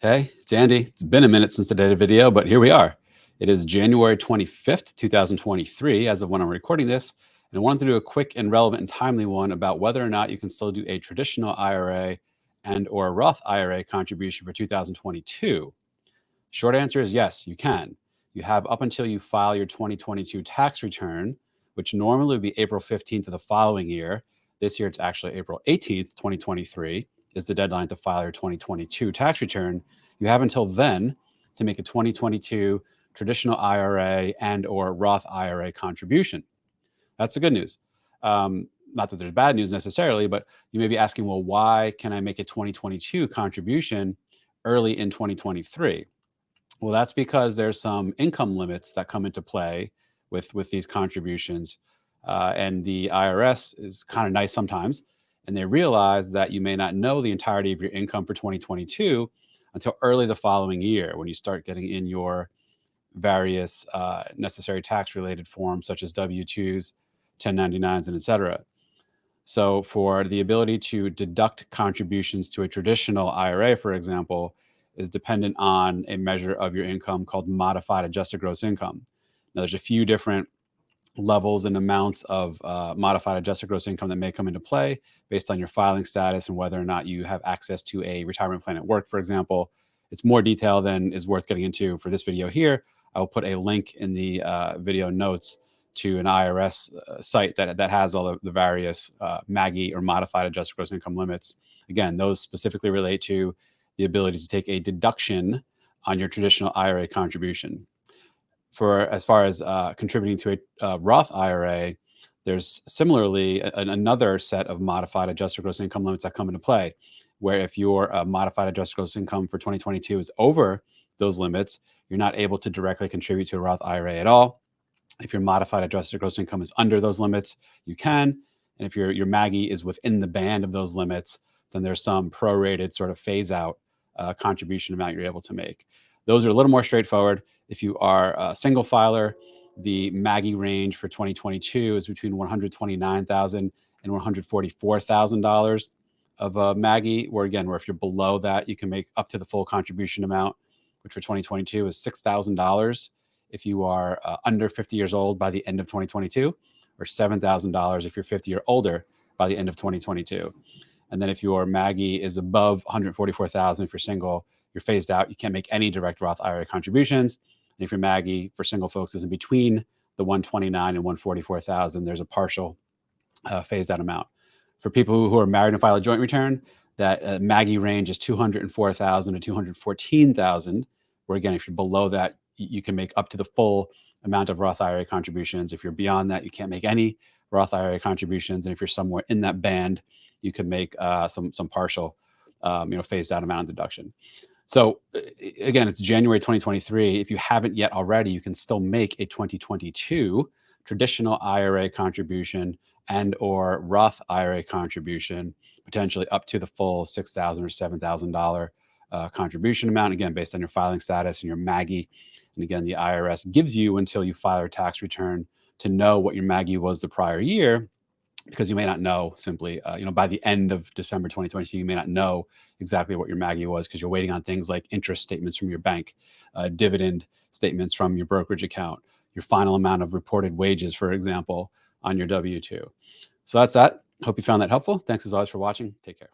Hey, it's Andy. It's been a minute since I did a video, but here we are. It is January 25th, 2023, as of when I'm recording this. And I wanted to do a quick and relevant and timely one about whether or not you can still do a traditional IRA and or a Roth IRA contribution for 2022. Short answer is yes, you can. You have up until you file your 2022 tax return, which normally would be April 15th of the following year. This year, it's actually April 18th, 2023 is the deadline to file your 2022 tax return. You have until then to make a 2022 traditional IRA and or Roth IRA contribution. That's the good news. Not that there's bad news necessarily, but you may be asking, well, why can I make a 2022 contribution early in 2023? Well, that's because there's some income limits that come into play with these contributions. And the IRS is kind of nice sometimes, and they realize that you may not know the entirety of your income for 2022 until early the following year when you start getting in your various necessary tax-related forms such as W-2s, 1099s, and et cetera. So for the ability to deduct contributions to a traditional IRA, for example, is dependent on a measure of your income called modified adjusted gross income. Now, there's a few different levels and amounts of modified adjusted gross income that may come into play based on your filing status and whether or not you have access to a retirement plan at work, for example. It's more detail than is worth getting into for this video here. I will put a link in the video notes to an IRS site that has all the various MAGI or modified adjusted gross income limits. Again, those specifically relate to the ability to take a deduction on your traditional IRA contribution. For as far as contributing to a Roth IRA, there's similarly another set of modified adjusted gross income limits that come into play, where if your modified adjusted gross income for 2022 is over those limits, you're not able to directly contribute to a Roth IRA at all. If your modified adjusted gross income is under those limits, you can. And if your MAGI is within the band of those limits, then there's some prorated sort of phase out contribution amount you're able to make. Those are a little more straightforward. If you are a single filer, the MAGI range for 2022 is between $129,000 and $144,000 of MAGI, where if you're below that, you can make up to the full contribution amount, which for 2022 is $6,000 if you are under 50 years old by the end of 2022, or $7,000 if you're 50 or older by the end of 2022. And then if your MAGI is above 144,000, if you're single, you're phased out. You can't make any direct Roth IRA contributions. And if your MAGI for single folks is in between the 129 and 144,000, there's a partial phased out amount. For people who are married and file a joint return, that MAGI range is 204,000 to 214,000. Where again, if you're below that, you can make up to the full amount of Roth IRA contributions. If you're beyond that, you can't make any Roth IRA contributions. And if you're somewhere in that band, you can make some partial, phased out amount of deduction. So again, it's January 2023. If you haven't yet already, you can still make a 2022 traditional IRA contribution and or Roth IRA contribution, potentially up to the full $6,000 or $7,000 contribution amount, again, based on your filing status and your MAGI. And again, the IRS gives you until you file your tax return to know what your MAGI was the prior year, because you may not know simply, by the end of December 2022, you may not know exactly what your MAGI was because you're waiting on things like interest statements from your bank, dividend statements from your brokerage account, your final amount of reported wages, for example, on your W-2. So that's that. Hope you found that helpful. Thanks as always for watching. Take care.